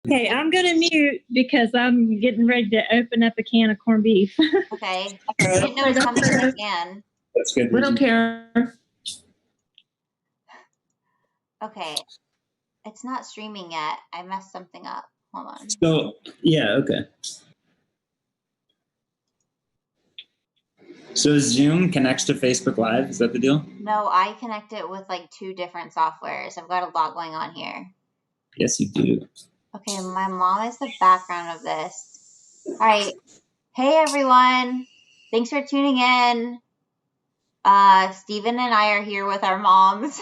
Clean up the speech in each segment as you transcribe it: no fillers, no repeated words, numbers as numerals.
Okay, I'm going to mute because I'm getting ready to open up a can of corned beef. Okay. I didn't know it was coming in the can. That's good. We don't care. Okay. It's not streaming yet. I messed something up. Hold on. So, yeah, okay. So Zoom connects to Facebook Live? Is that the deal? No, I connect it with like 2 different softwares. I've got a lot going on here. Yes, you do. Okay, my mom is the background of this. All right. Hey, everyone. Thanks for tuning in. Steven and I are here with our moms.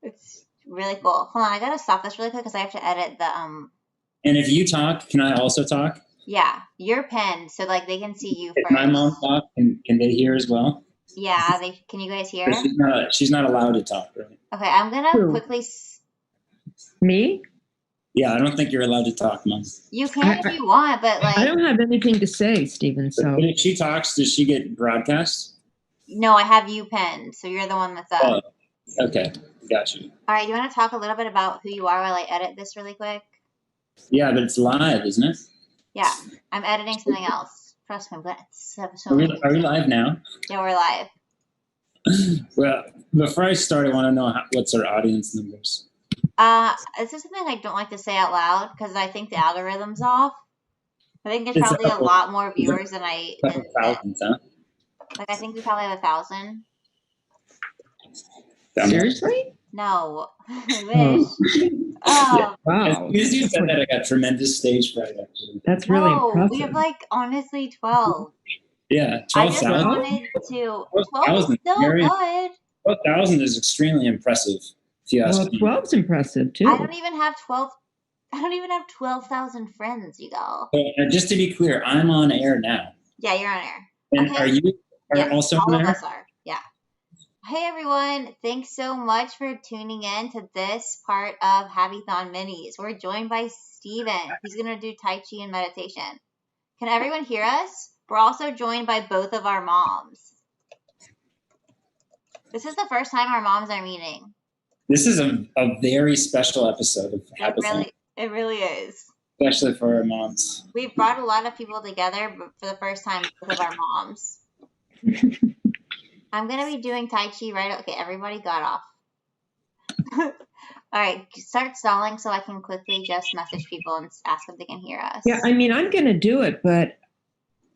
It's really cool. Hold on, I gotta stop this really quick because I have to edit the And if you talk, can I also talk? Yeah, you're pinned, so like they can see you If first. my mom talk, can they hear as well? Yeah, can you guys hear? She's not allowed to talk, right? Okay, I'm gonna Who? quickly. Me? Yeah, I don't think you're allowed to talk, Mom. You can if you want, but like. I don't have anything to say, Stephen. So But if she talks, does she get broadcast? No, I have you pinned, so you're the one that's up. Oh, okay, got you. All right, you want to talk a little bit about who you are while I edit this really quick? Yeah, but it's live, isn't it? Yeah, I'm editing something else. Trust me, but it's Are we live now? Yeah, we're live. Well, before I start, I want to know what's our audience numbers. This is something I don't like to say out loud because I think the algorithm's off. I think there's It's probably up. a lot more viewers than Couple thousands, huh? Like I think we probably have 1,000. seriously? No, I wish. Yeah. Wow. As soon as you said that, I got tremendous stage fright, actually. That's really impressive. We have like honestly 12. Yeah, I just 12,000. wanted to. 12 is 12,000. still good. 12,000 is extremely impressive, if you ask Well, me. 12's impressive too. I don't even have 12,000 friends, you go. Just to be clear, I'm on air now. Yeah, you're on air. And Okay. are you Yes, also all on of air? us are. Yeah. Hey everyone, thanks so much for tuning in to this part of HABITHON Minis. We're joined by Steven. He's going to do Tai Chi and meditation. Can everyone hear us? We're also joined by both of our moms. This is the first time our moms are meeting. This is a very special episode of HABITHON. It really is. Especially for our moms. We've brought a lot of people together, but for the first time, both of our moms. I'm going to be doing Tai Chi right. Okay, everybody got off. All right, start stalling so I can quickly just message people and ask if they can hear us. Yeah, I mean, I'm going to do it, but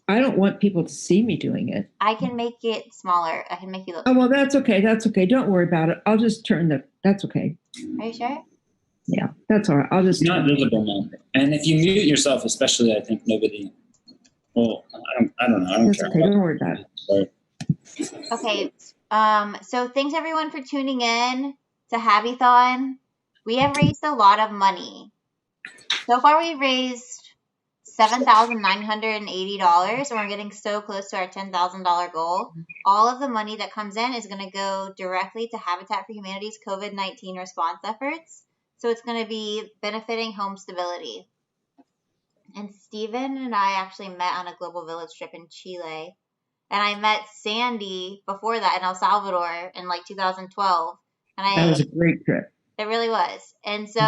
I don't want people to see me doing it. I can make it smaller. I can make you look. Oh, well, that's okay. That's okay. Don't worry about it. I'll just that's okay. Are you sure? Yeah, that's all right. I'll just. It's not visible, Mom. And if you mute yourself, especially, I think nobody. Well, I don't know. I don't That's care. okay. Don't worry about it. Sorry. Okay. So thanks everyone for tuning in to HABITHON. We have raised a lot of money. So far, we've raised $7,980, and we're getting so close to our $10,000 goal. All of the money that comes in is going to go directly to Habitat for Humanity's COVID-19 response efforts. So it's going to be benefiting home stability. And Steven and I actually met on a Global Village trip in Chile. And I met Sandy before that in El Salvador in like 2012. And That was a great trip. It really was. And so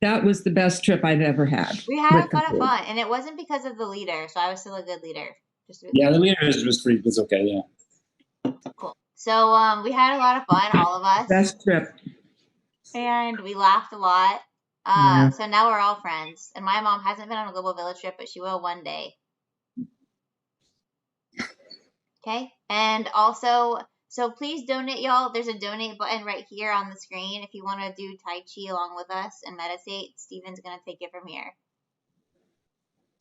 that was the best trip I've ever had. we had a lot of fun. And it wasn't because of the leader. So I was still a good leader. Yeah, the leader was okay, yeah. Cool. So we had a lot of fun, all of us. Best trip. And we laughed a lot. Yeah. So now we're all friends. And my mom hasn't been on a Global Village trip, but she will one day. Okay. And also, so please donate, y'all. There's a donate button right here on the screen. If you want to do Tai Chi along with us and meditate, Steven's going to take it from here.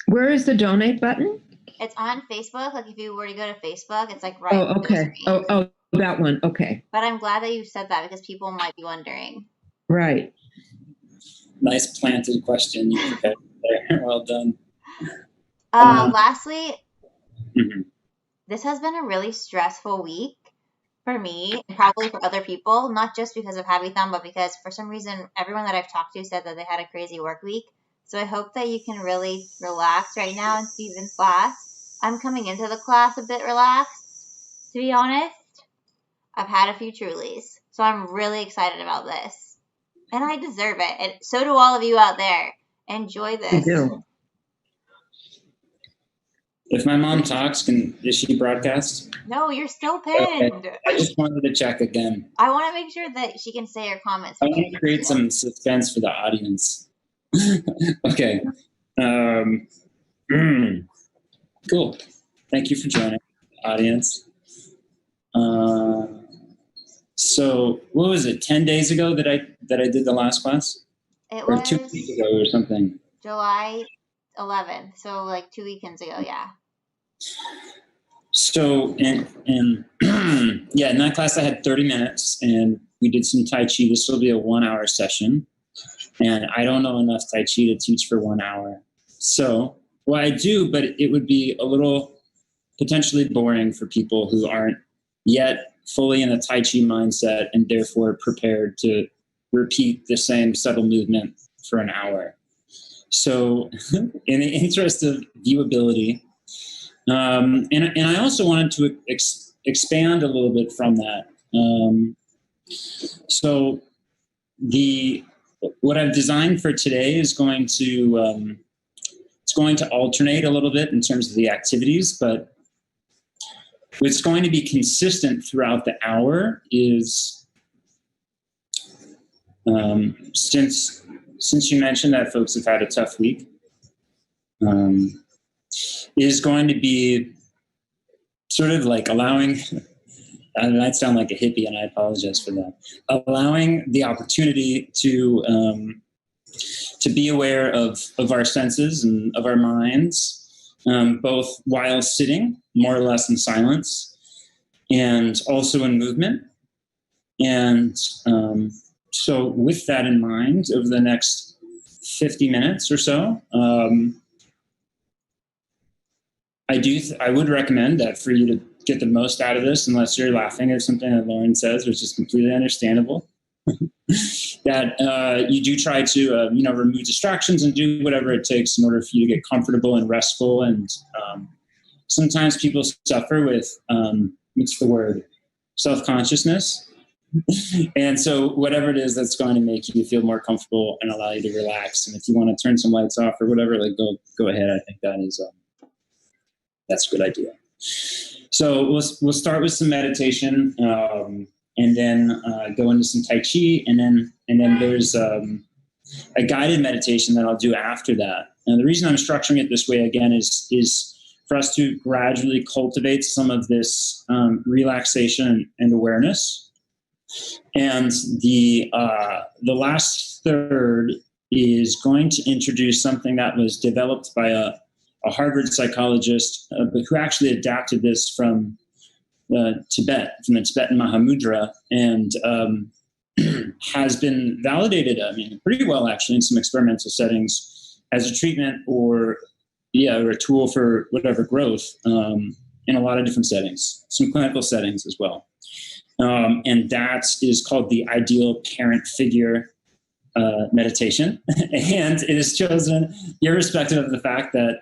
Where is the donate button? It's on Facebook. Like if you were to go to Facebook, it's like right. Oh, okay. Oh, that one. Okay. But I'm glad that you said that because people might be wondering. Right. Nice planted question you prepared there. Well done. Lastly, Mhm. This has been a really stressful week for me and probably for other people, not just because of HABITHON, but because for some reason, everyone that I've talked to said that they had a crazy work week. So I hope that you can really relax right now in Steven's class. I'm coming into the class a bit relaxed, to be honest. I've had a few Trulies, so I'm really excited about this. And I deserve it. And so do all of you out there. Enjoy You this. do. If my mom talks, is she broadcast? No, you're still Okay. pinned. I just wanted to check again. I want to make sure that she can say her comments. I want to create some suspense for the audience. Okay. Cool. Thank you for joining, audience. So what was it? 10 days ago that I did the last class, It or was 2 weeks ago or something. July 11th, so like 2 weekends ago, yeah. So in yeah, in that class I had 30 minutes and we did some Tai Chi. This will be a 1 hour session. And I don't know enough Tai Chi to teach for 1 hour. So, well, I do, but it would be a little potentially boring for people who aren't yet fully in a Tai Chi mindset and therefore prepared to repeat the same subtle movement for an hour. So, in the interest of viewability, and I also wanted to expand a little bit from that. So, what I've designed for today is going to it's going to alternate a little bit in terms of the activities, but what's going to be consistent throughout the hour is since you mentioned that folks have had a tough week, is going to be sort of like allowing. I might sound like a hippie, and I apologize for that. Allowing the opportunity to be aware of our senses and of our minds, both while sitting, more or less in silence, and also in movement. And so with that in mind, over the next 50 minutes or so, I would recommend that for you to get the most out of this, unless you're laughing at something that Lauren says, which is completely understandable, that you do try to remove distractions and do whatever it takes in order for you to get comfortable and restful. And sometimes people suffer with what's the word, self-consciousness. And so whatever it is that's going to make you feel more comfortable and allow you to relax, and if you want to turn some lights off or whatever, like go ahead. I think that's a good idea. So we'll start with some meditation, and then go into some Tai Chi, and then there's a guided meditation that I'll do after that. And the reason I'm structuring it this way again is for us to gradually cultivate some of this relaxation and awareness. And the last third is going to introduce something that was developed by a Harvard psychologist, who actually adapted this from Tibet, from the Tibetan Mahamudra, and has been validated, pretty well actually in some experimental settings as a treatment or a tool for whatever growth in a lot of different settings, some clinical settings as well. And that is called the ideal parent figure meditation. And it is chosen irrespective of the fact that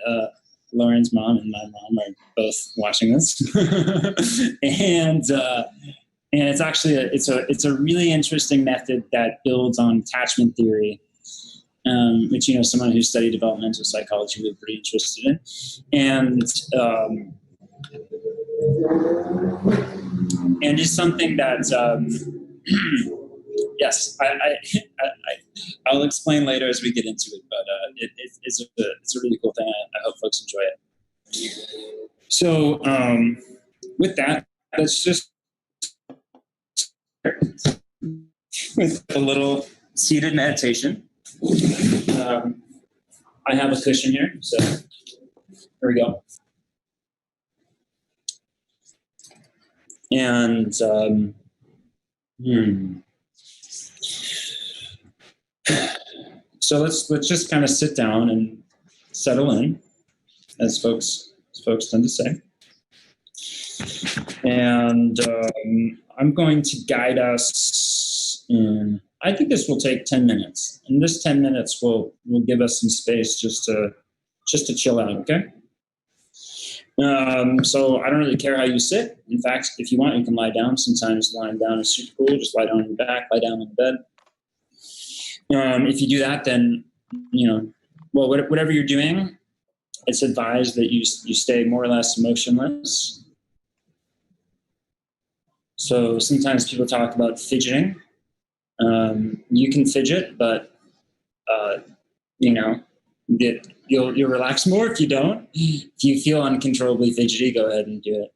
Lauren's mom and my mom are both watching this. And it's actually it's a really interesting method that builds on attachment theory, which someone who studied developmental psychology would be pretty interested in. And it's something that yes, I'll explain later as we get into it, but it's a really cool thing. I hope folks enjoy it. So with that, let's just start with a little seated meditation. I have a cushion here, so here we go. And so let's just kind of sit down and settle in, as folks tend to say. And I'm going to guide us in. I think this will take 10 minutes, and this 10 minutes will give us some space just to chill out. Okay. So I don't really care how you sit. In fact, if you want, you can lie down. Sometimes lying down is super cool. Just lie down on your back, lie down on the bed. If you do that, then, well, whatever you're doing, it's advised that you stay more or less motionless. So sometimes people talk about fidgeting. You can fidget, but you'll relax more if you don't. If you feel uncontrollably fidgety, go ahead and do it.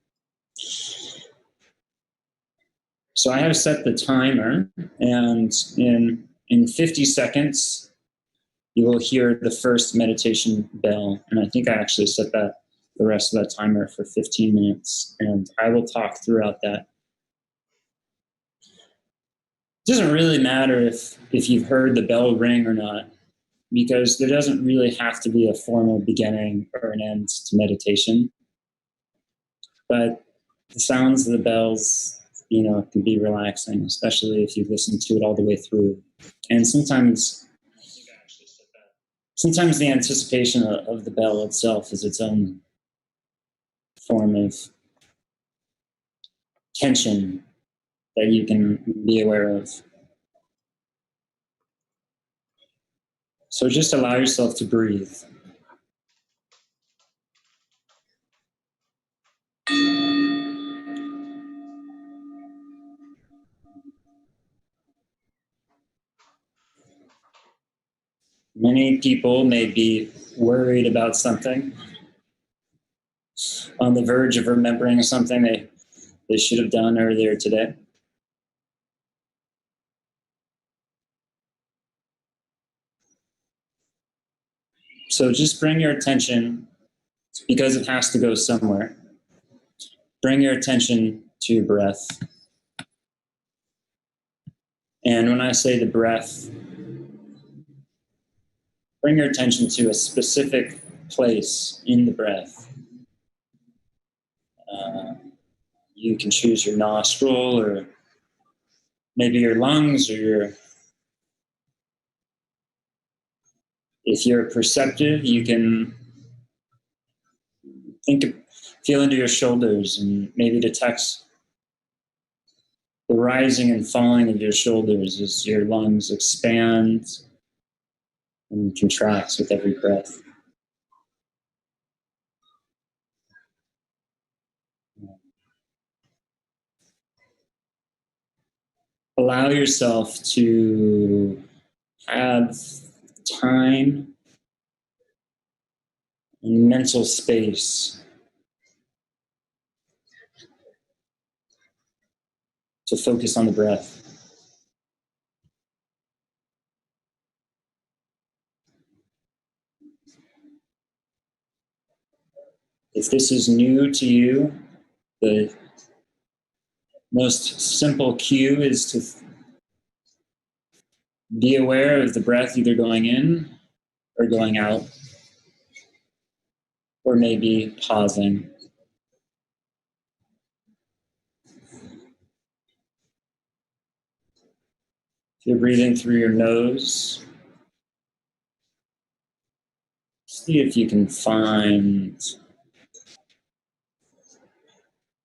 So I have set the timer, and in 50 seconds, you will hear the first meditation bell. And I think I actually set the rest of that timer for 15 minutes, and I will talk throughout that. It doesn't really matter if you've heard the bell ring or not, because there doesn't really have to be a formal beginning or an end to meditation. But the sounds of the bells, can be relaxing, especially if you've listened to it all the way through. And sometimes the anticipation of the bell itself is its own form of tension that you can be aware of. So just allow yourself to breathe. Many people may be worried about something, on the verge of remembering something they should have done earlier today. So just bring your attention, because it has to go somewhere, bring your attention to your breath. And when I say the breath, bring your attention to a specific place in the breath. You can choose your nostril, or maybe your lungs, or if you're perceptive, you can feel into your shoulders and maybe detect the rising and falling of your shoulders as your lungs expand and contracts with every breath. Allow yourself to have time and mental space to focus on the breath. If this is new to you, the most simple cue is to be aware of the breath either going in or going out, or maybe pausing. If you're breathing through your nose, see if you can find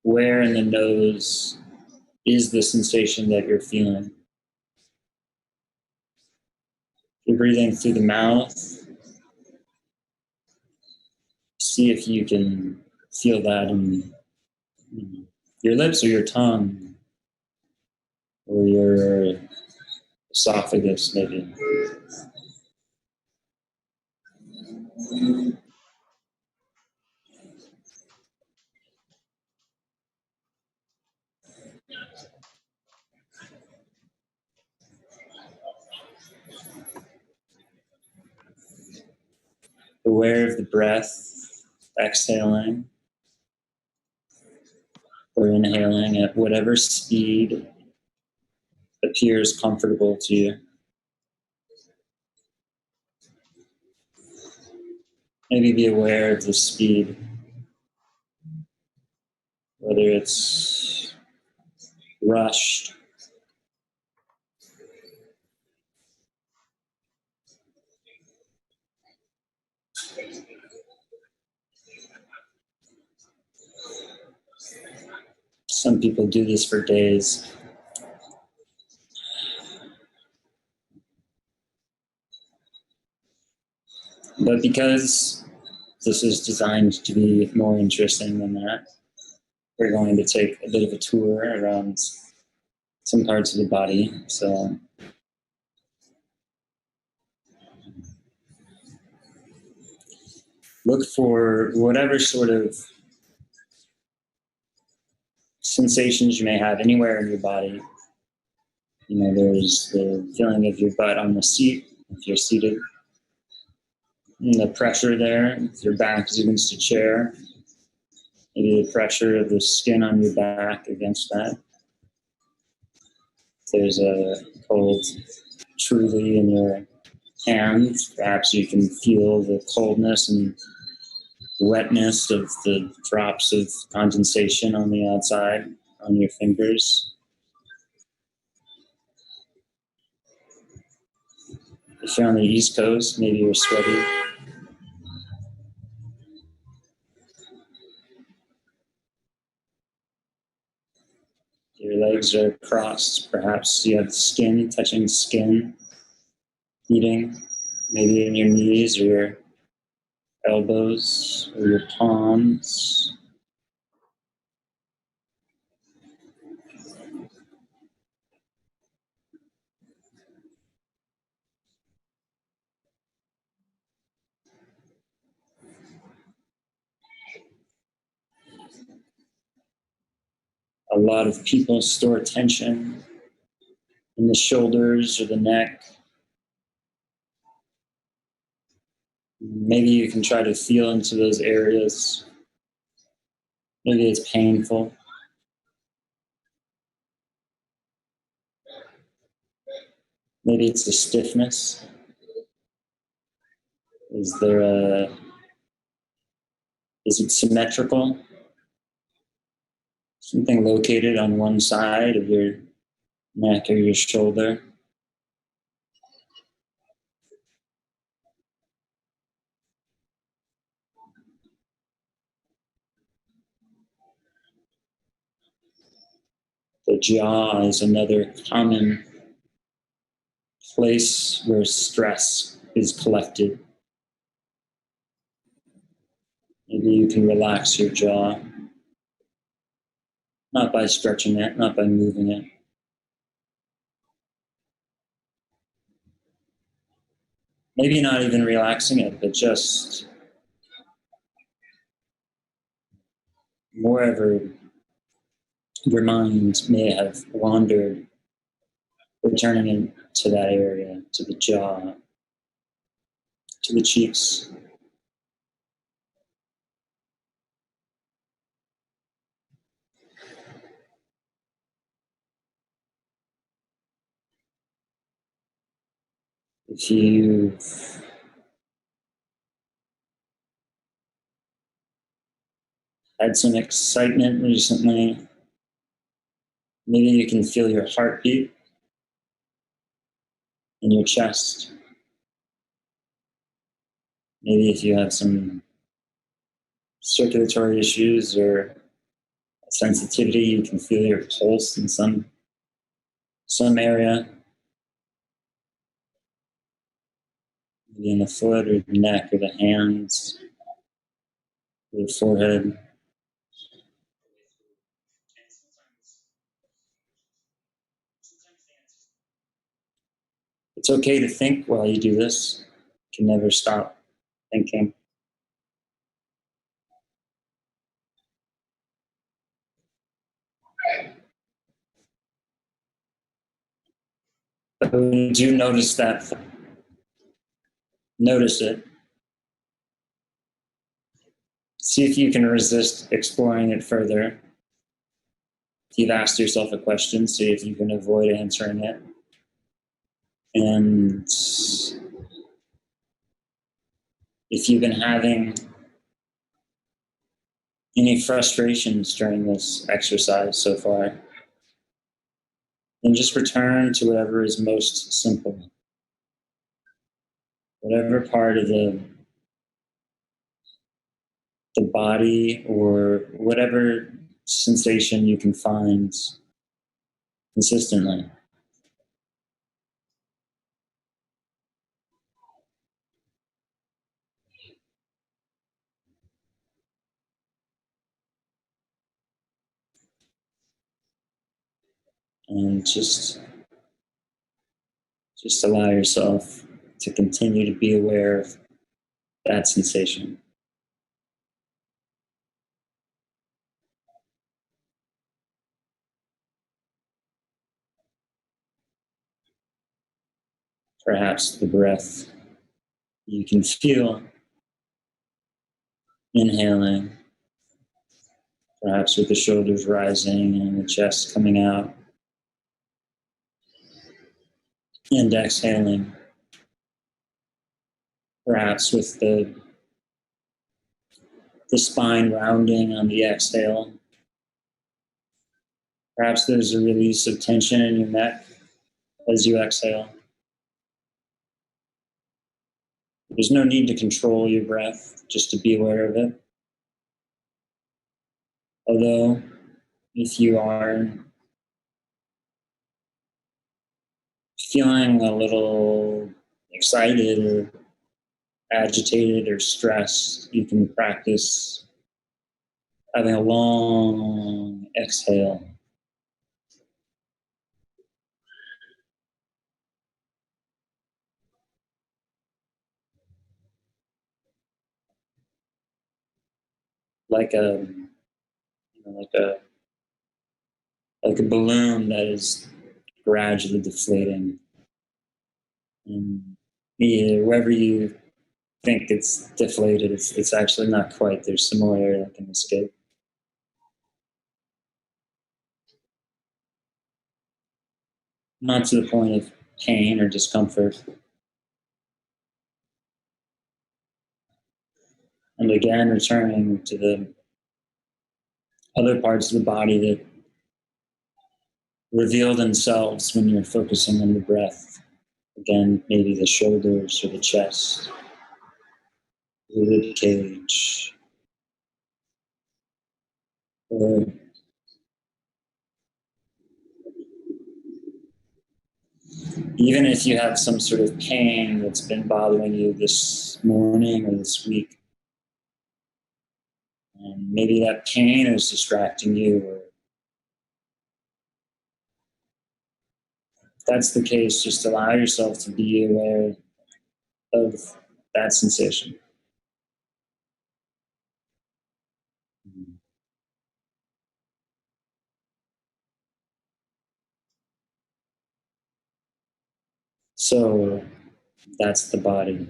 where in the nose is the sensation that you're feeling. If you're breathing through the mouth, see if you can feel that in your lips or your tongue or your esophagus, maybe. Aware of the breath, exhaling or inhaling at whatever speed appears comfortable to you. Maybe be aware of the speed, whether it's rushed, some people do this for days. But because this is designed to be more interesting than that, we're going to take a bit of a tour around some parts of the body. So look for whatever sort of sensations you may have anywhere in your body. You know, there's the feeling of your butt on the seat if you're seated, and the pressure there if your back is against a chair, maybe the pressure of the skin on your back against that. If there's a cold truly in your hands, perhaps you can feel the coldness and wetness of the drops of condensation on the outside on your fingers. If you're on the East Coast, maybe you're sweaty. Your legs are crossed. Perhaps you have skin touching skin, heating, maybe in your knees or your elbows or your palms. A lot of people store tension in the shoulders or the neck. Maybe you can try to feel into those areas. Maybe it's painful. Maybe it's a stiffness. Is it symmetrical? Something located on one side of your neck or your shoulder. The jaw is another common place where stress is collected. Maybe you can relax your jaw, not by stretching it, not by moving it. Maybe not even relaxing it, but just wherever your mind may have wandered, returning into that area, to the jaw, to the cheeks. If you've had some excitement recently, maybe you can feel your heartbeat in your chest. Maybe if you have some circulatory issues or sensitivity, you can feel your pulse in some area. Maybe in the foot or the neck or the hands, or the forehead. It's okay to think while you do this. You can never stop thinking. But when you do notice that, notice it. See if you can resist exploring it further. If you've asked yourself a question, see if you can avoid answering it. And if you've been having any frustrations during this exercise so far, then just return to whatever is most simple. Whatever part of the body or whatever sensation you can find consistently. And just allow yourself to continue to be aware of that sensation. Perhaps the breath you can feel inhaling, perhaps with the shoulders rising and the chest coming out, and exhaling, perhaps with the spine rounding on the exhale. Perhaps there's a release of tension in your neck as you exhale. There's no need to control your breath, just to be aware of it. Although, if you are feeling a little excited or agitated or stressed, you can practice having a long exhale. Like a balloon that is gradually deflating. And wherever you think it's deflated, it's actually not quite. There's some more air that can escape. Not to the point of pain or discomfort. And again, returning to the other parts of the body that reveal themselves when you're focusing on the breath. Again, maybe the shoulders or the chest, the rib cage, or even if you have some sort of pain that's been bothering you this morning or this week, and maybe that pain is distracting you, or if that's the case, just allow yourself to be aware of that sensation. So that's the body.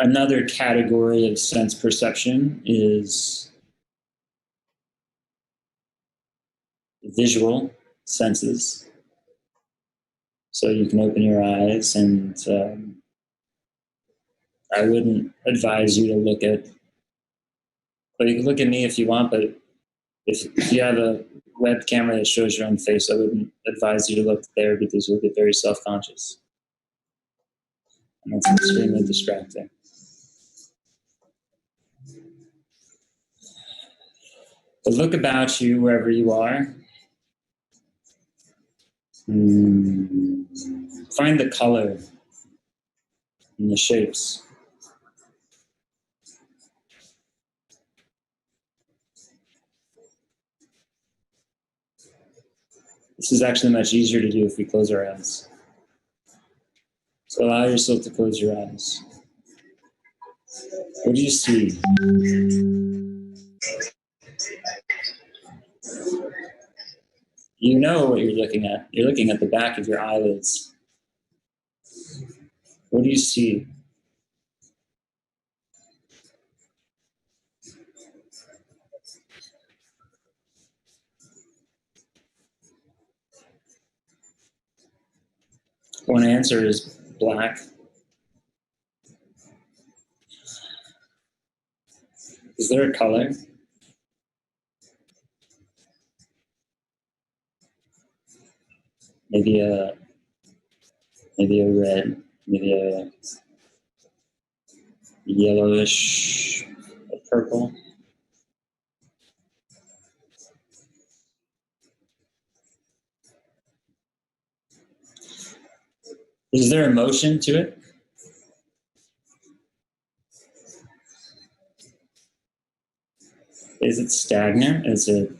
Another category of sense perception is visual senses. So you can open your eyes, and I wouldn't advise you to look at, but you can look at me if you want, but if you have a web camera that shows your own face, I wouldn't advise you to look there because you'll get very self-conscious. And that's extremely distracting. But look about you wherever you are. Find the color and the shapes. This is actually much easier to do if we close our eyes. So allow yourself to close your eyes. What do you see? You know what you're looking at. You're looking at the back of your eyelids. What do you see? One answer is black. Is there a color? Maybe a red, maybe a yellowish, a purple. Is there emotion to it? Is it stagnant? Is it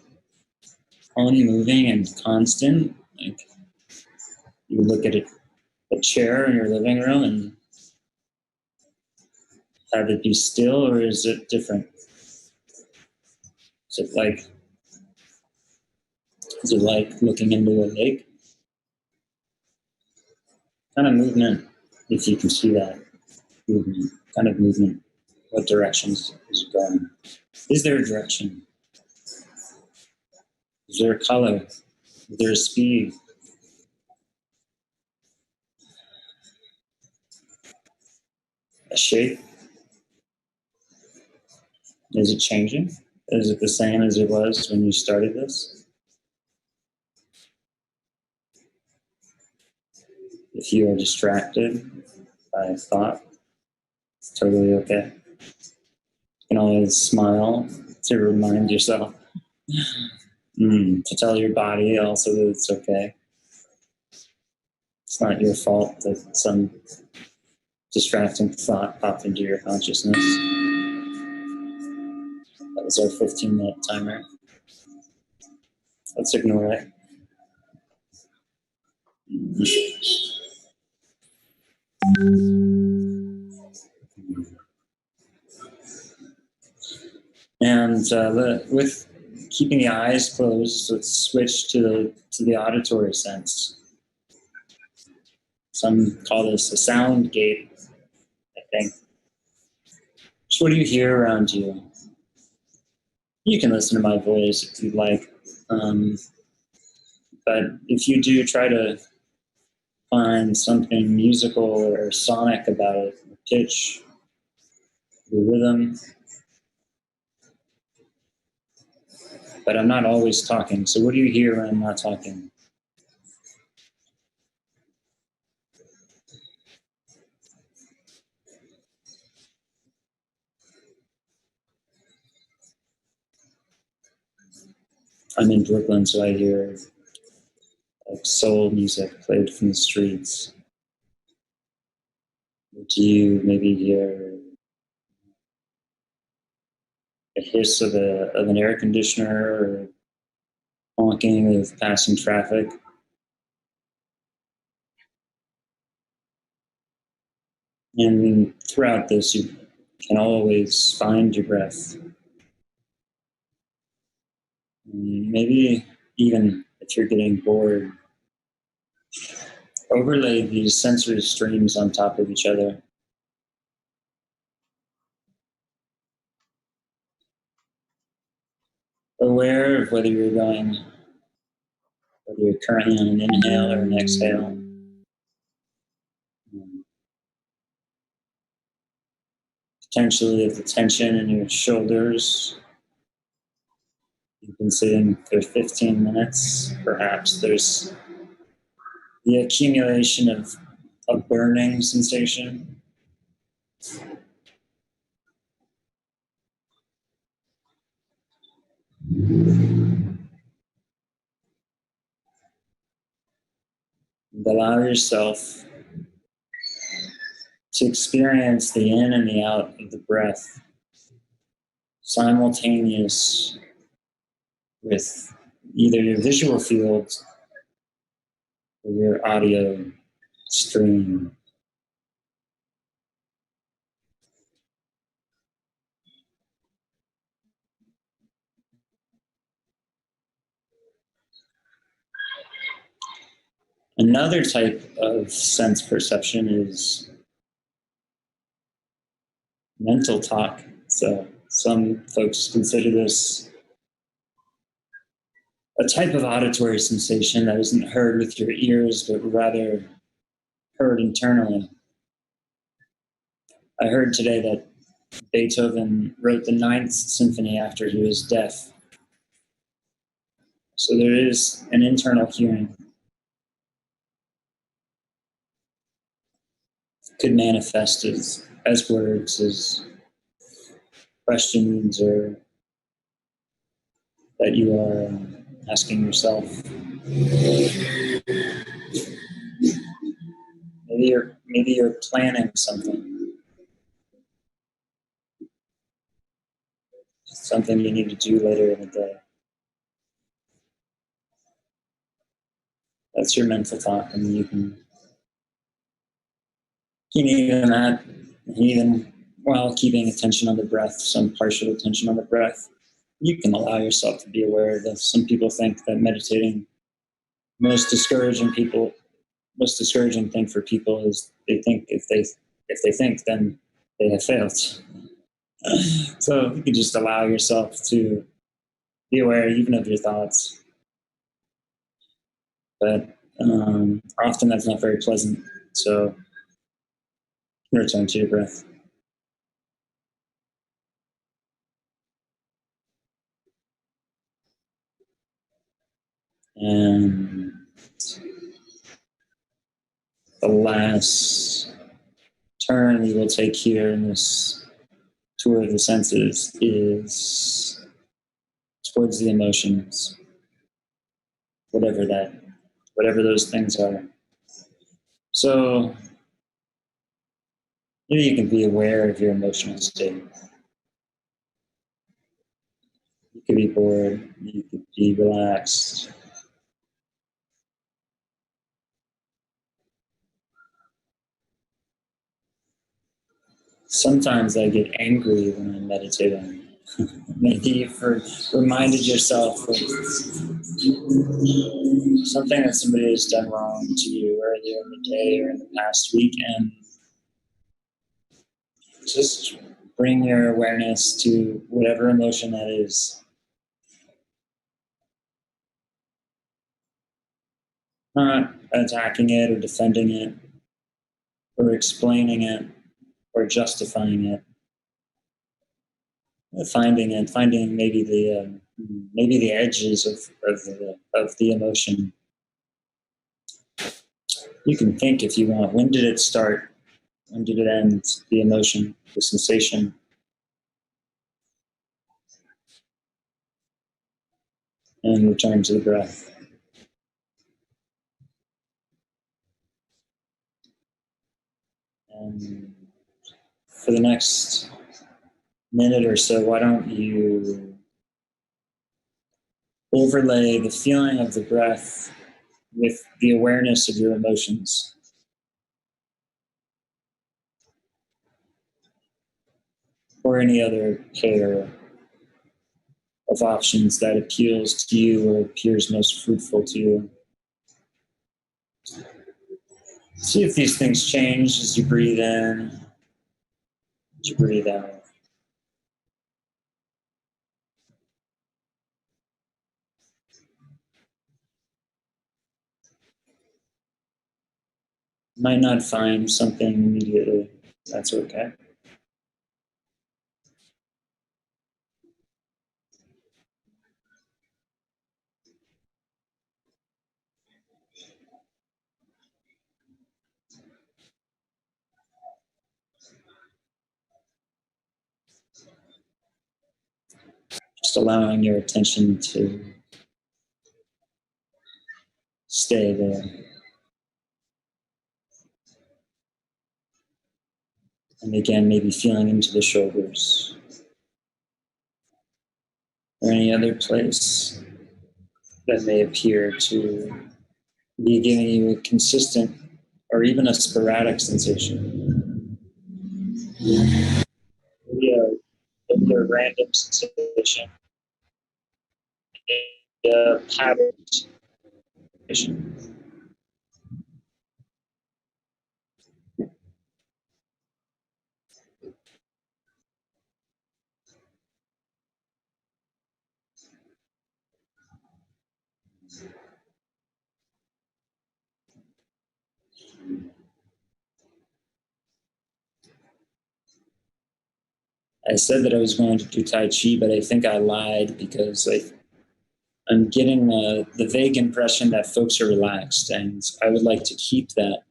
unmoving and constant? Like you look at a chair in your living room and have it be still, or is it different? Is it like looking into a lake? Kind of movement, if you can see that movement, kind of movement. What directions is it going? Is there a direction? Is there a color? Is there a speed? A shape? Is it changing? Is it the same as it was when you started this? If you are distracted by a thought, it's totally okay. You can always smile to remind yourself, to tell your body also that it's okay. It's not your fault that some distracting thought popped into your consciousness. That was our 15-minute timer. Let's ignore it. And with keeping the eyes closed, let's switch to the auditory sense. Some call this a sound gate, I think. So what do you hear around you? You can listen to my voice if you'd like. But if you do, try to find something musical or sonic about it, the pitch, the rhythm. But I'm not always talking, so what do you hear when I'm not talking? I'm in Brooklyn, so I hear like soul music played from the streets. Do you maybe hear a hiss of an air conditioner or honking of passing traffic? And throughout this, you can always find your breath. Maybe even if you're getting bored, overlay these sensory streams on top of each other. Aware of whether you're currently on an inhale or an exhale. Potentially of the tension in your shoulders. You've been sitting for 15 minutes, perhaps there's the accumulation of a burning sensation. And allow yourself to experience the in and the out of the breath, simultaneous with either your visual field or your audio stream. Another type of sense perception is mental talk. So some folks consider this a type of auditory sensation that isn't heard with your ears, but rather heard internally. I heard today that Beethoven wrote the Ninth Symphony after he was deaf. So there is an internal hearing. It could manifest as words, as questions, or that you are asking yourself. Maybe you're planning something. something you need to do later in the day. That's your mental thought, and you can even that, even while keeping attention on the breath, some partial attention on the breath, you can allow yourself to be aware of this. Some people think that meditating, most discouraging thing for people is they think if they think, then they have failed. So you can just allow yourself to be aware even of your thoughts. But often that's not very pleasant. So return to your breath. And the last turn we will take here in this tour of the senses is towards the emotions, whatever those things are. So maybe you can be aware of your emotional state. You could be bored, you could be relaxed. Sometimes I get angry when I'm meditating. Maybe you've reminded yourself of something that somebody has done wrong to you earlier in the day or in the past week, and just bring your awareness to whatever emotion that is. Not attacking it or defending it or explaining it or justifying it. Finding maybe the edges of the emotion. You can think if you want, when did it start? When did it end? The emotion, the sensation. And return to the breath. And for the next minute or so, why don't you overlay the feeling of the breath with the awareness of your emotions. Or any other pair of options that appeals to you or appears most fruitful to you. See if these things change as you breathe in, as you breathe out. Might not find something immediately. That's okay. Just allowing your attention to stay there. And again, maybe feeling into the shoulders. Or any other place that may appear to be giving you a consistent or even a sporadic sensation. Maybe a random sensation, a pattern sensation. I said that I was going to do Tai Chi, but I think I lied because I'm getting the vague impression that folks are relaxed, and I would like to keep that.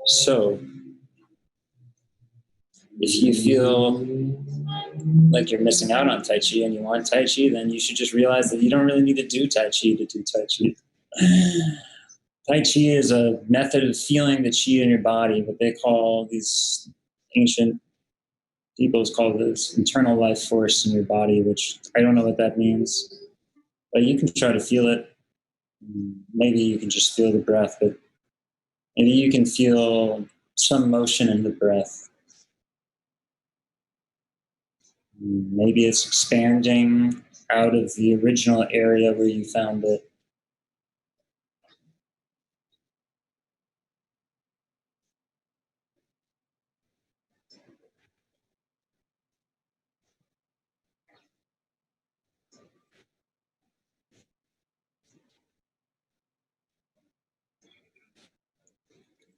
So, if you feel like you're missing out on Tai Chi and you want Tai Chi, then you should just realize that you don't really need to do Tai Chi to do Tai Chi. Tai Chi is a method of feeling the chi in your body, what they call these ancient People call this internal life force in your body, which I don't know what that means, but you can try to feel it. Maybe you can just feel the breath, but maybe you can feel some motion in the breath. Maybe it's expanding out of the original area where you found it.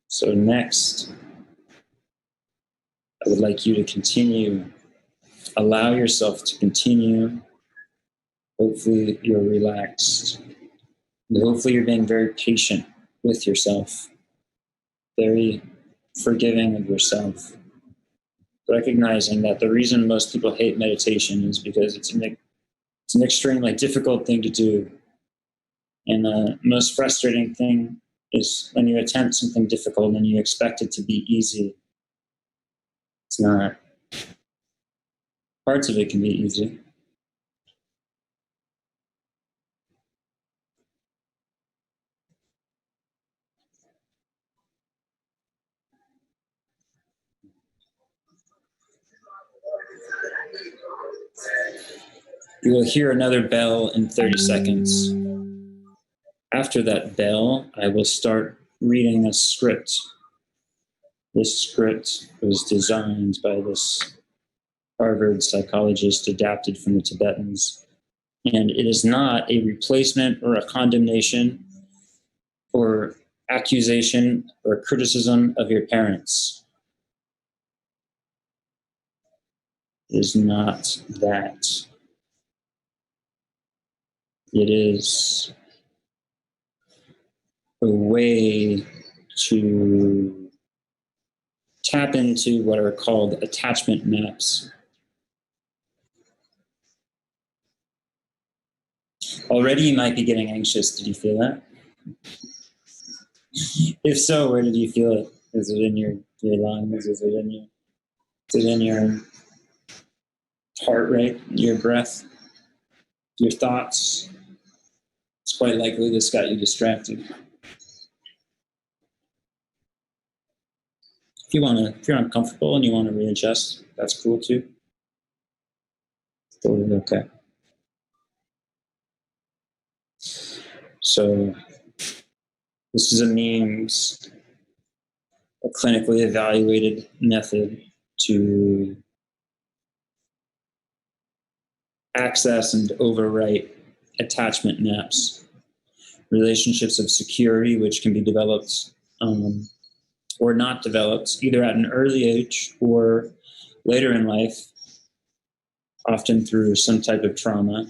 So next, I would like you to continue. Allow yourself to continue. Hopefully you're relaxed. And hopefully you're being very patient with yourself, very forgiving of yourself. Recognizing that the reason most people hate meditation is because it's an extremely difficult thing to do. And the most frustrating thing is when you attempt something difficult and you expect it to be easy. It's not. Parts of it can be easy. You will hear another bell in 30 seconds. After that bell, I will start reading a script. This script was designed by this Harvard psychologist, adapted from the Tibetans. And it is not a replacement or a condemnation or accusation or criticism of your parents. It is not that. It is a way to tap into what are called attachment maps. Already you might be getting anxious. Did you feel that? If so, where did you feel it? Is it in your lungs? Is it in your heart rate, your breath, your thoughts? It's quite likely this got you distracted. If you're uncomfortable and you want to readjust, that's cool too. Totally okay. So this is a means, a clinically evaluated method to access and overwrite attachment maps, relationships of security, which can be developed or not developed, either at an early age or later in life, often through some type of trauma.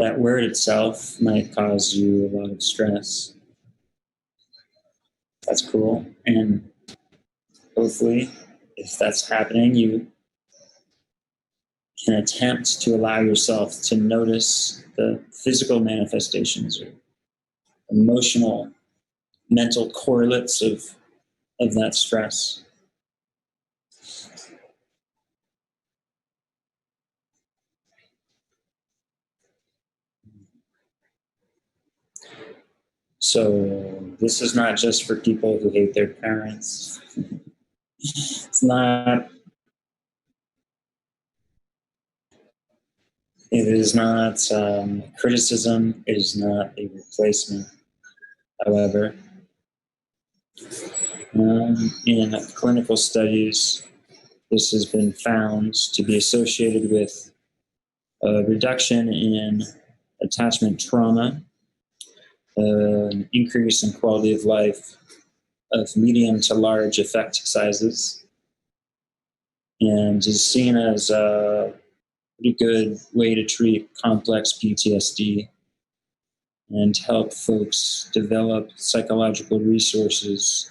That word itself might cause you a lot of stress. That's cool. And hopefully, if that's happening, you can attempt to allow yourself to notice the physical manifestations or emotional, mental correlates of that stress. So this is not just for people who hate their parents. It's not. It is not criticism. It is not a replacement. However, in clinical studies, this has been found to be associated with a reduction in attachment trauma, an increase in quality of life of medium to large effect sizes, and is seen as a pretty good way to treat complex PTSD and help folks develop psychological resources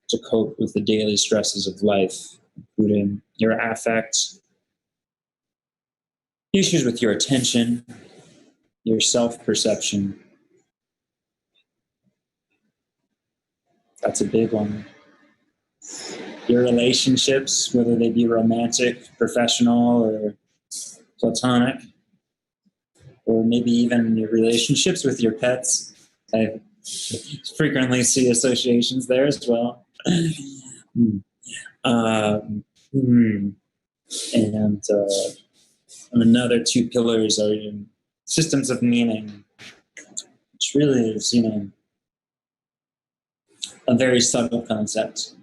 to cope with the daily stresses of life, including your affect, issues with your attention, your self-perception. That's a big one. your relationships, whether they be romantic, professional, or platonic, or maybe even your relationships with your pets. I frequently see associations there as well. And another two pillars are systems of meaning, which really is, a very subtle concept,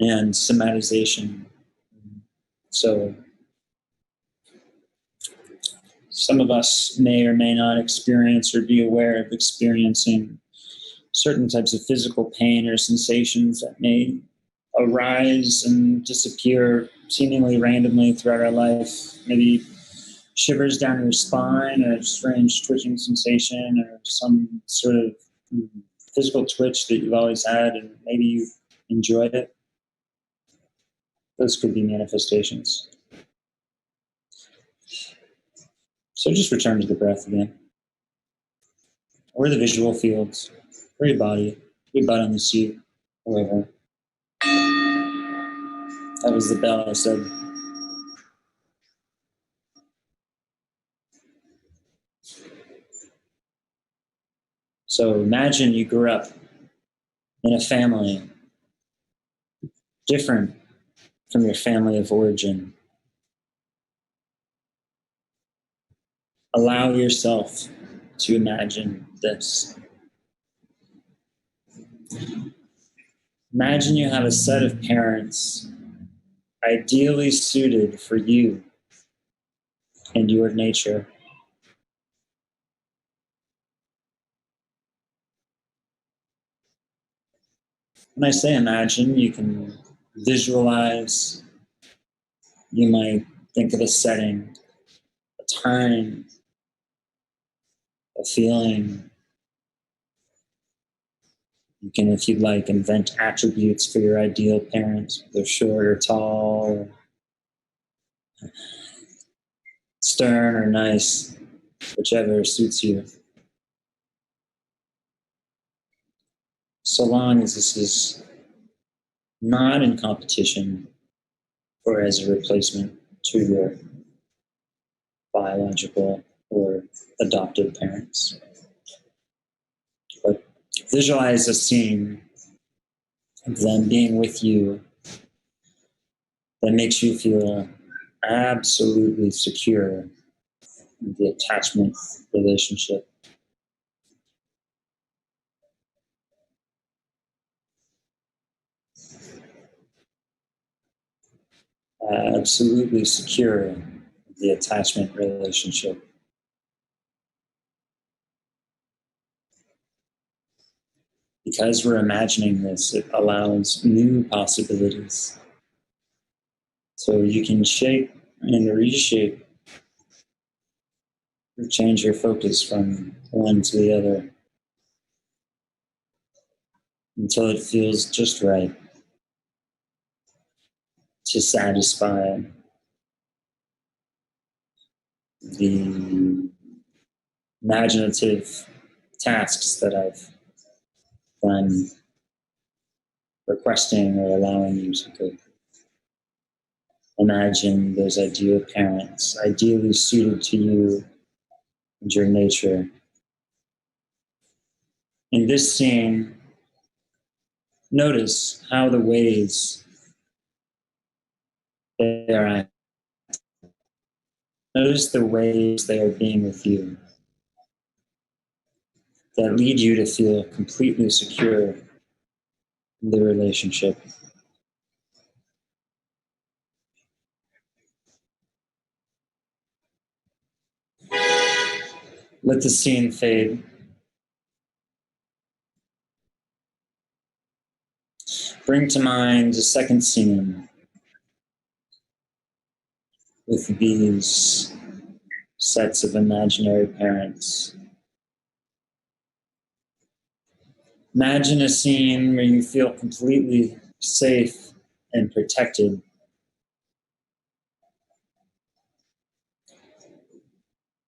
and somatization. So some of us may or may not experience or be aware of experiencing certain types of physical pain or sensations that may arise and disappear seemingly randomly throughout our life. Maybe shivers down your spine, or a strange twitching sensation, or some sort of physical twitch that you've always had and maybe you've enjoyed it. Those could be manifestations. So just return to the breath again. Or the visual fields, or your body, your butt on the seat, wherever. That was the bell I said. So imagine you grew up in a family different from your family of origin. Allow yourself to imagine this. Imagine you have a set of parents ideally suited for you and your nature. When I say imagine, you can visualize, you might think of a setting, a time, a feeling. You can, if you'd like, invent attributes for your ideal parents. They're short or tall, or stern or nice, whichever suits you. So long as this is not in competition or as a replacement to your biological or adopted parents. But visualize a scene of them being with you that makes you feel absolutely secure in the attachment relationship. Absolutely secure in the attachment relationship. Because we're imagining this, it allows new possibilities. So you can shape and reshape, or change your focus from one to the other until it feels just right to satisfy the imaginative tasks that I've done requesting or allowing you to go. Imagine those ideal parents, ideally suited to you and your nature. In this scene, notice how the ways they are acting. Notice the ways they are being with you that lead you to feel completely secure in the relationship. Let the scene fade. Bring to mind a second scene with these sets of imaginary parents. Imagine a scene where you feel completely safe and protected.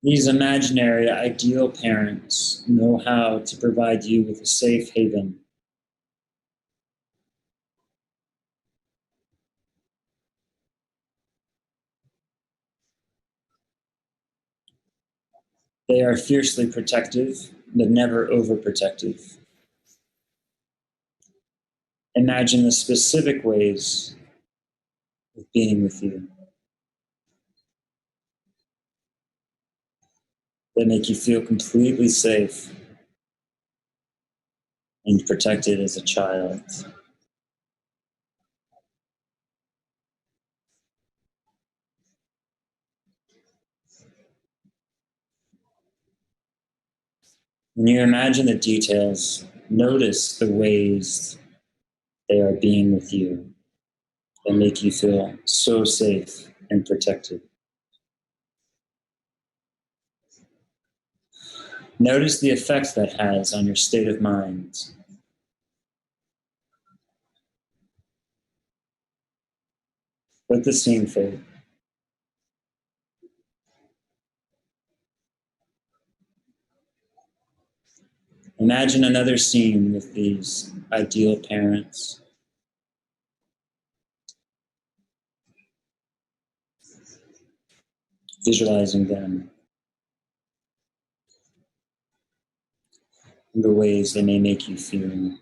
These imaginary ideal parents know how to provide you with a safe haven. They are fiercely protective, but never overprotective. Imagine the specific ways of being with you that make you feel completely safe and protected as a child. When you imagine the details, notice the ways they are being with you that make you feel so safe and protected. Notice the effect that has on your state of mind. Let the scene fade. Imagine another scene with these ideal parents. Visualizing them in the ways they may make you feel.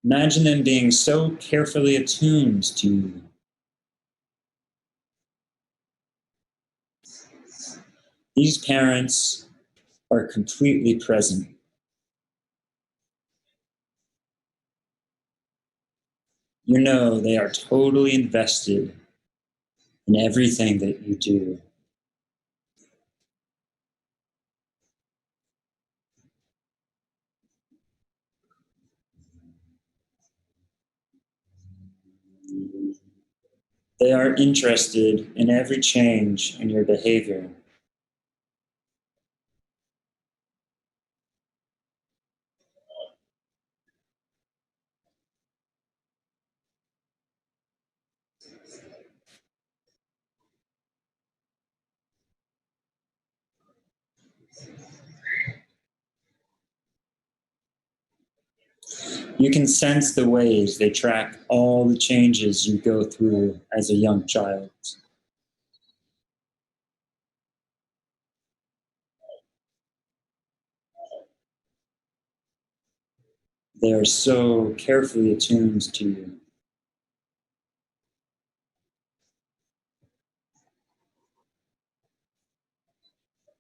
Imagine them being so carefully attuned to you. These parents are completely present. You know they are totally invested in everything that you do. They are interested in every change in your behavior. You can sense the ways they track all the changes you go through as a young child. They are so carefully attuned to you.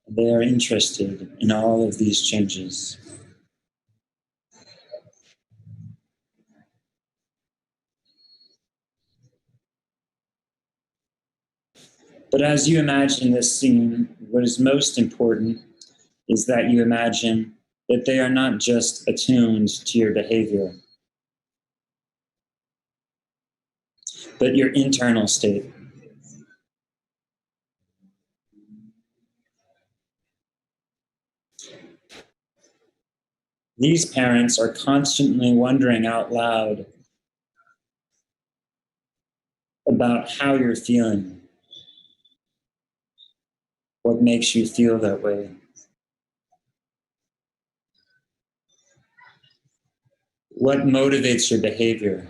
They are interested in all of these changes. But as you imagine this scene, what is most important is that you imagine that they are not just attuned to your behavior, but your internal state. These parents are constantly wondering out loud about how you're feeling, what makes you feel that way. What motivates your behavior?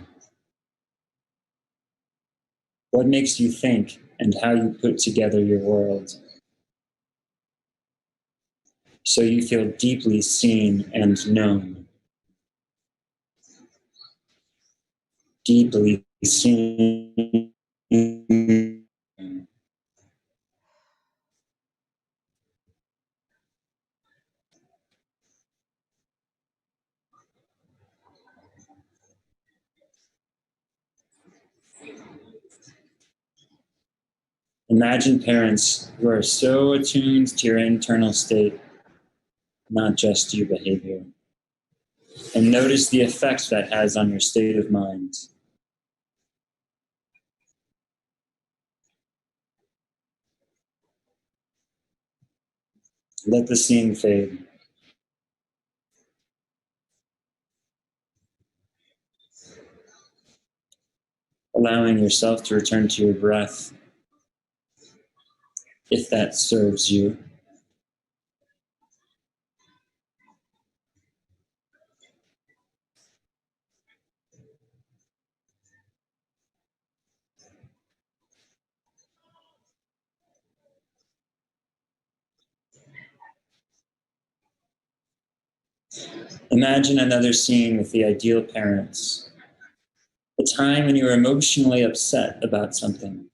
What makes you think and how you put together your world? So you feel deeply seen and known. Deeply seen. Imagine parents who are so attuned to your internal state, not just your behavior. And notice the effect that has on your state of mind. Let the scene fade. Allowing yourself to return to your breath, if that serves you. Imagine another scene with the ideal parents. A time when you were emotionally upset about something.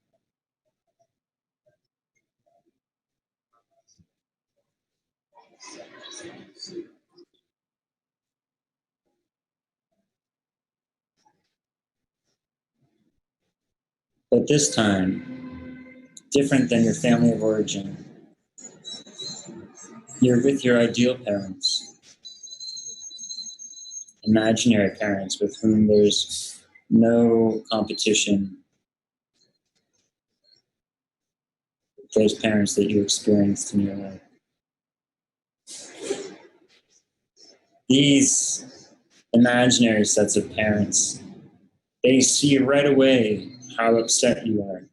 But this time, different than your family of origin, you're with your ideal parents, imaginary parents with whom there's no competition, those parents that you experienced in your life. These imaginary sets of parents, they see right away how upset you are.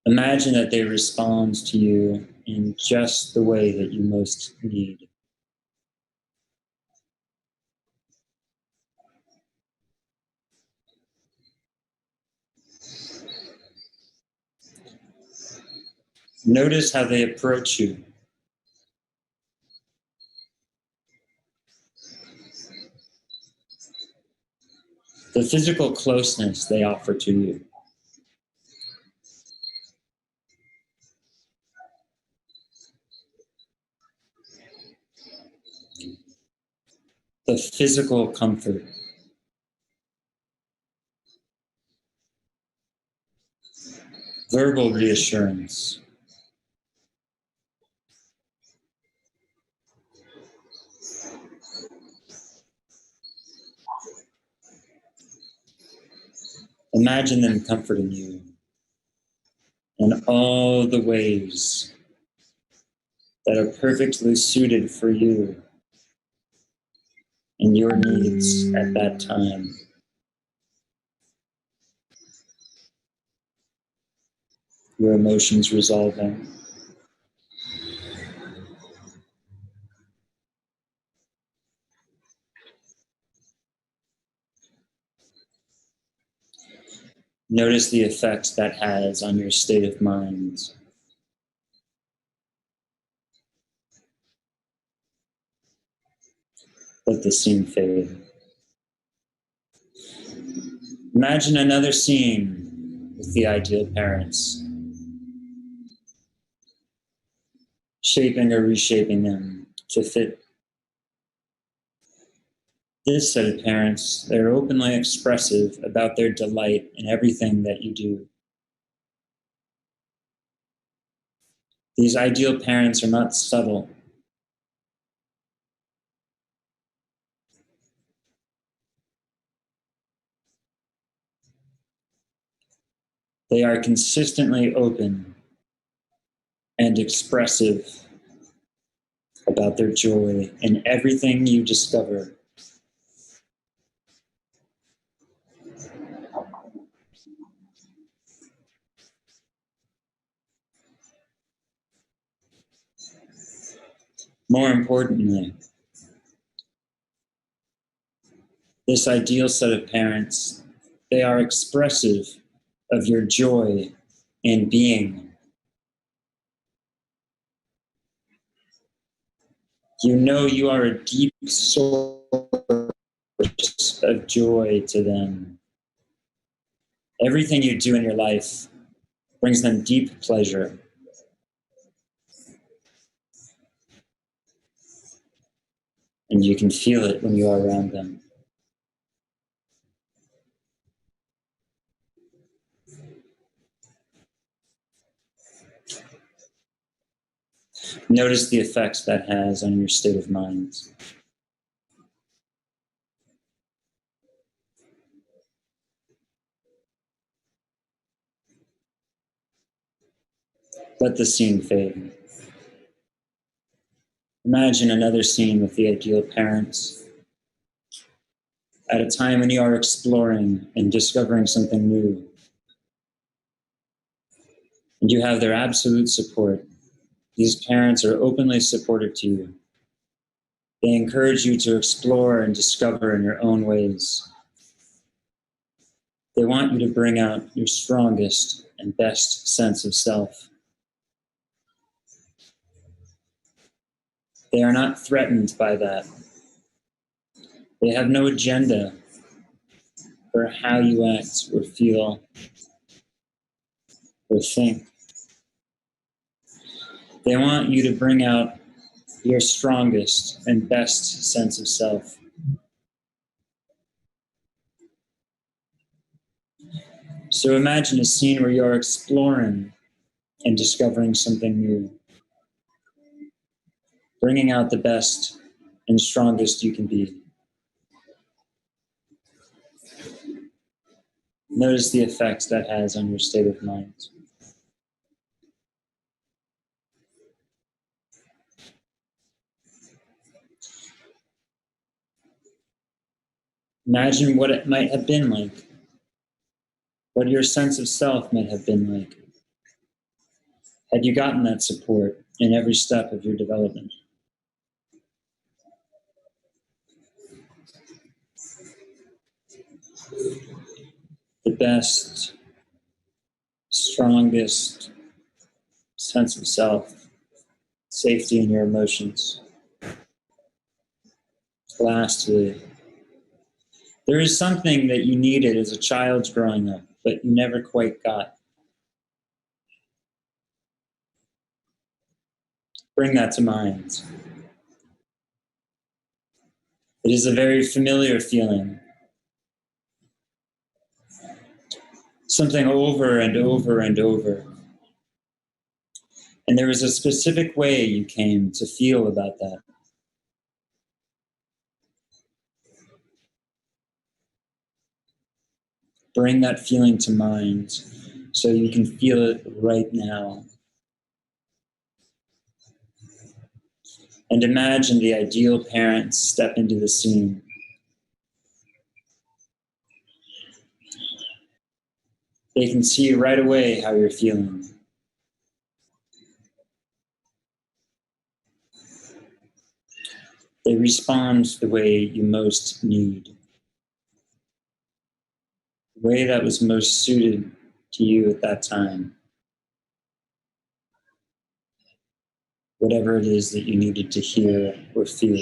Imagine that they respond to you in just the way that you most need. Notice how they approach you. The physical closeness they offer to you. The physical comfort. Verbal reassurance. Imagine them comforting you in all the ways that are perfectly suited for you and your needs at that time. Your emotions resolving. Notice the effect that has on your state of mind. Let the scene fade. Imagine another scene with the ideal parents, shaping or reshaping them to fit. This set of parents, they're openly expressive about their delight in everything that you do. These ideal parents are not subtle. They are consistently open and expressive about their joy in everything you discover. More importantly, this ideal set of parents, they are expressive of your joy in being. You know you are a deep source of joy to them. Everything you do in your life brings them deep pleasure. And you can feel it when you are around them. Notice the effects that has on your state of mind. Let the scene fade. Imagine another scene with the ideal parents at a time when you are exploring and discovering something new. And you have their absolute support. These parents are openly supportive to you. They encourage you to explore and discover in your own ways. They want you to bring out your strongest and best sense of self. They are not threatened by that. They have no agenda for how you act or feel or think. They want you to bring out your strongest and best sense of self. So imagine a scene where you're exploring and discovering something new, bringing out the best and strongest you can be. Notice the effects that has on your state of mind. Imagine what it might have been like, what your sense of self might have been like, had you gotten that support in every step of your development. The best, strongest sense of self, safety in your emotions. Lastly, there is something that you needed as a child growing up, but you never quite got. Bring that to mind. It is a very familiar feeling. Something over and over and over. And there was a specific way you came to feel about that. Bring that feeling to mind so you can feel it right now. And imagine the ideal parents step into the scene. They can see right away how you're feeling. They respond the way you most need. The way that was most suited to you at that time. Whatever it is that you needed to hear or feel,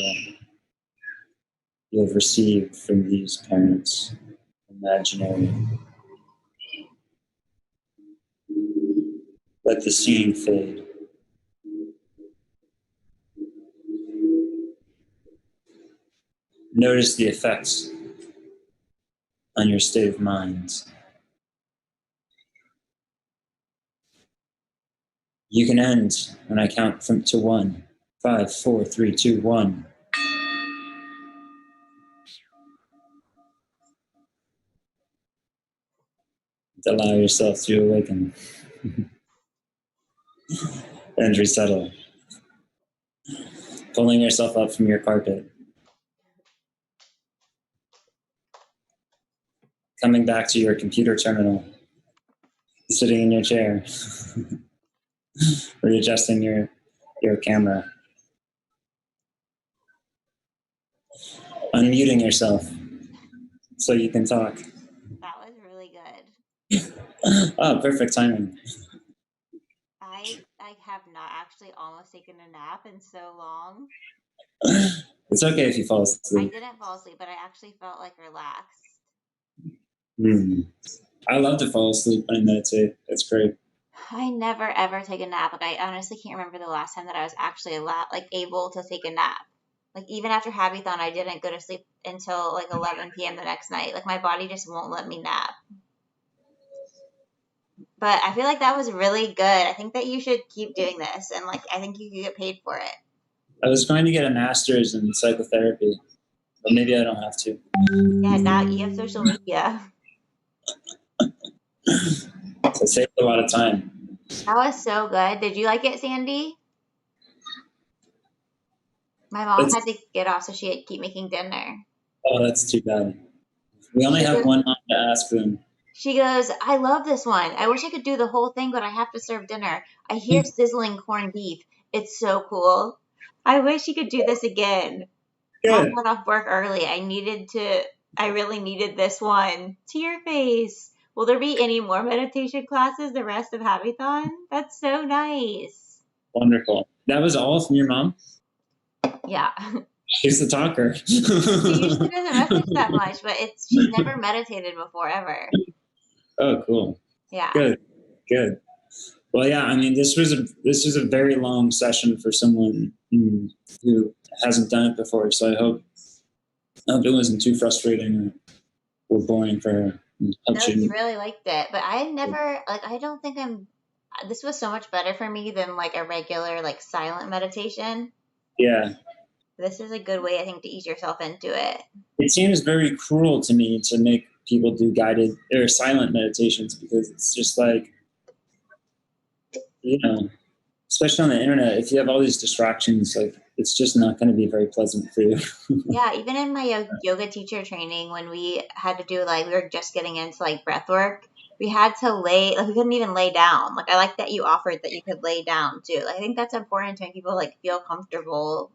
you have received from these parents, imaginary. Let the scene fade. Notice the effects on your state of mind. You can end when I count from to 1. 5, 4, 3, 2, 1. Allow yourself to awaken and resettle. Pulling yourself up from your carpet. Coming back to your computer terminal. Sitting in your chair. Readjusting your camera. Unmuting yourself so you can talk. That was really good. Oh, perfect timing. I have not actually almost taken a nap in so long. It's okay if you fall I asleep. didn't fall asleep, but I actually felt like relaxed. I love to fall asleep when I meditate. It's great. I never ever take a nap. Like, I honestly can't remember the last time that I was actually able to take a nap. Like, even after HABITHON, I didn't go to sleep until like 11 p.m. the next night. Like, my body just won't let me nap. But I feel like that was really good. I think that you should keep doing this, and like, I think you could get paid for it. I was going to get a master's in psychotherapy, but maybe I don't have to. Yeah, now you have social media. So it saved a lot of time. That was so good. Did you like it, Sandy? My mom had to get off, so she had to keep making dinner. Oh, that's too bad. We only have one mom to ask them. She goes, I love this one. I wish I could do the whole thing, but I have to serve dinner. I hear sizzling corned beef. It's so cool. I wish you could do this again. Mom got off work early. I really needed this one. To your face. Will there be any more meditation classes the rest of HABITHON? That's so nice. Wonderful. That was all from your mom? Yeah. She's the talker. She usually doesn't message that much, but she's never meditated before ever. Oh, cool. Yeah. Good. Well, yeah, I mean, this was a very long session for someone who hasn't done it before. So I hope it wasn't too frustrating or boring for her. No, she really liked it, but I never I don't think this was so much better for me than like a regular like silent meditation. Yeah. This is a good way, I think, to ease yourself into it. It seems very cruel to me to make people do guided or silent meditations, because it's just like, especially on the internet, if you have all these distractions, like, it's just not going to be very pleasant for you. Yeah, even in my yoga teacher training, when we had to do we were just getting into like breath work, we had to we couldn't even lay down. Like, I like that you offered that you could lay down too. I think that's important to make people like feel comfortable,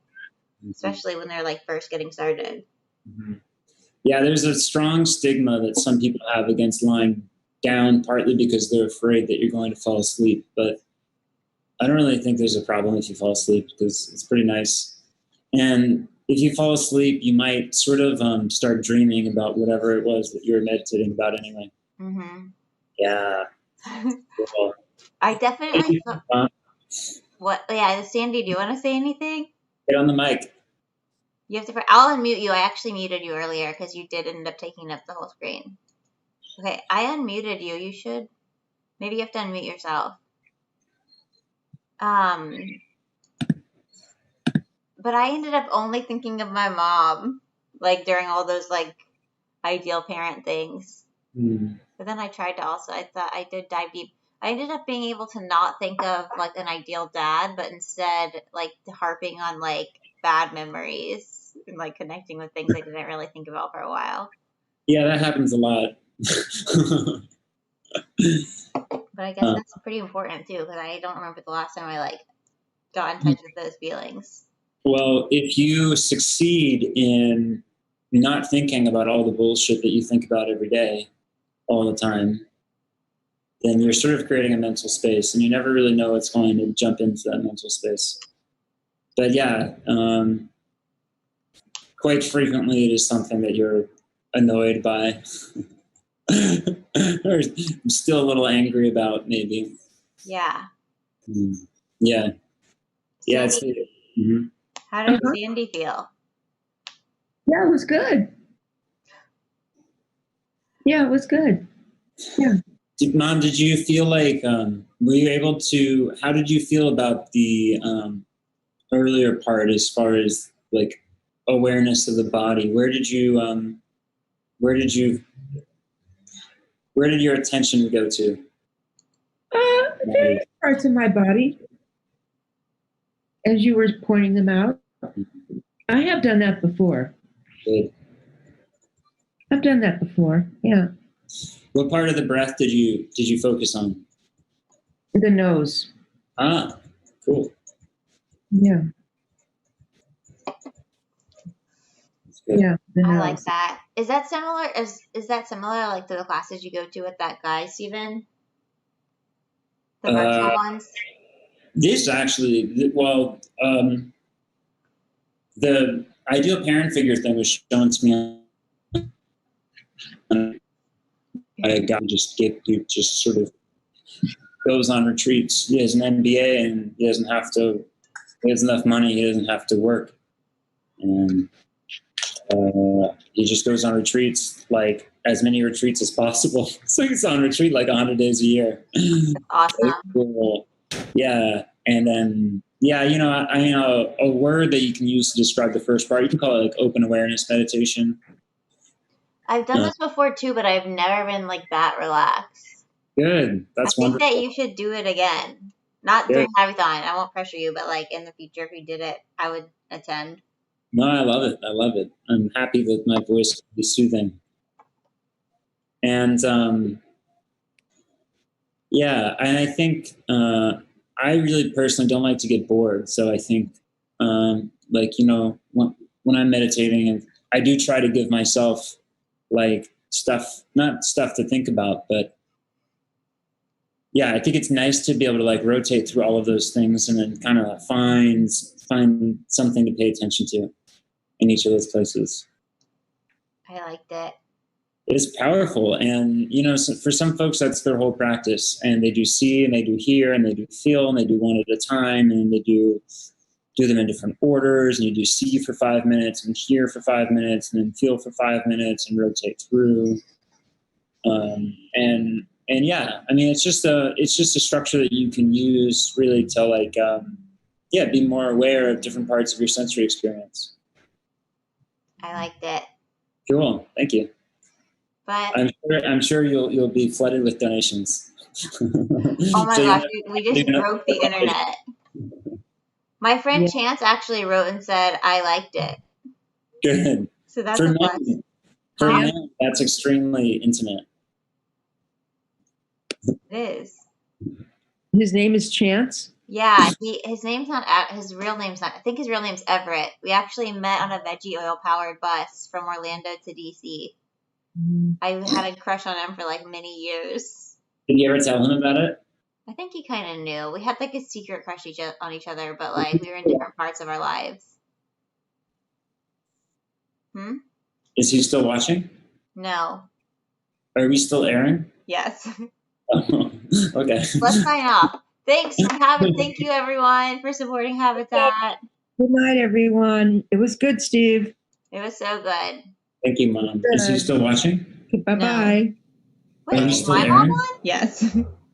especially when they're like first getting started. Mm-hmm. Yeah, there's a strong stigma that some people have against lying down, partly because they're afraid that you're going to fall asleep. But I don't really think there's a problem if you fall asleep, because it's pretty nice. And if you fall asleep, you might sort of start dreaming about whatever it was that you were meditating about anyway. Mm-hmm. Yeah. Cool. I definitely what? Yeah, Sandy, do you want to say anything? Get on the mic. You have to. I'll unmute you. I actually muted you earlier because you did end up taking up the whole screen. Okay, I unmuted you. You should. Maybe you have to unmute yourself. But I ended up only thinking of my mom, like during all those like ideal parent things. Mm. But then I tried to also. I thought I did dive deep. I ended up being able to not think of like an ideal dad, but instead like harping on like bad memories and like connecting with things I didn't really think about for a while. Yeah, that happens a lot. But I guess that's pretty important too, because I don't remember the last time I like got in touch with those feelings. Well, if you succeed in not thinking about all the bullshit that you think about every day, all the time, then you're sort of creating a mental space, and you never really know what's going to jump into that mental space. But yeah, quite frequently it is something that you're annoyed by or still a little angry about, maybe. Yeah. Yeah. Yeah. Mm-hmm. How did Sandy feel? Yeah, it was good. Yeah, it was good. Yeah. Mom, did you feel like, were you able to, how did you feel about the earlier part as far as like awareness of the body? Where did your attention go to? Various parts of my body, as you were pointing them out. I have done that before. Good. I've done that before. Yeah. What part of the breath did you focus on? The nose. Ah, cool. Yeah. Yeah. I like that. Is that similar? Is that similar like to the classes you go to with that guy, Steven? The virtual ones? This actually, well, the ideal parent figure thing was shown to me. A guy just sort of goes on retreats. He has an MBA and he has enough money. He doesn't have to work. And he just goes on retreats, like as many retreats as possible. So he's on retreat like 100 days a year. That's awesome. Cool. Yeah. And then, yeah, a word that you can use to describe the first part, you can call it like open awareness meditation. I've done this before too, but I've never been like that relaxed. Good. That's wonderful. I think that you should do it again. Not during HABITHON. I won't pressure you, but like in the future, if you did it, I would attend. No, I love it. I'm happy that my voice is soothing. And yeah, and I think I really personally don't like to get bored. So I think when I'm meditating, and I do try to give myself like not stuff to think about, but yeah, I think it's nice to be able to like rotate through all of those things and then kind of find something to pay attention to in each of those places. I liked it. It's powerful. And, you know, so for some folks, that's their whole practice. And they do see and they do hear and they do feel and they do one at a time and they do them in different orders. And you do see for 5 minutes and hear for 5 minutes and then feel for 5 minutes and rotate through. And yeah, I mean, it's just a structure that you can use really to like, be more aware of different parts of your sensory experience. I liked it. Cool. Thank you. But I'm sure you'll be flooded with donations. oh my gosh, we just broke the internet. My friend Chance actually wrote and said, I liked it. Good. So that's a plus. For men, that's extremely intimate. It is. His name is Chance? Yeah, his name's not, his real name's not, I think his real name's Everett. We actually met on a veggie oil powered bus from Orlando to DC. I had a crush on him for like many years. Did you ever tell him about it? I think he kind of knew. We had like a secret crush on each other, but like we were in different parts of our lives. Is he still watching? No. Are we still airing? Yes. Oh, okay. Let's sign off. Thank you everyone for supporting Habitat. Good night, everyone. It was good, Steve. It was so good. Thank you, Mom. Is he still watching? Bye-bye. Wait, is my mom on? Yes.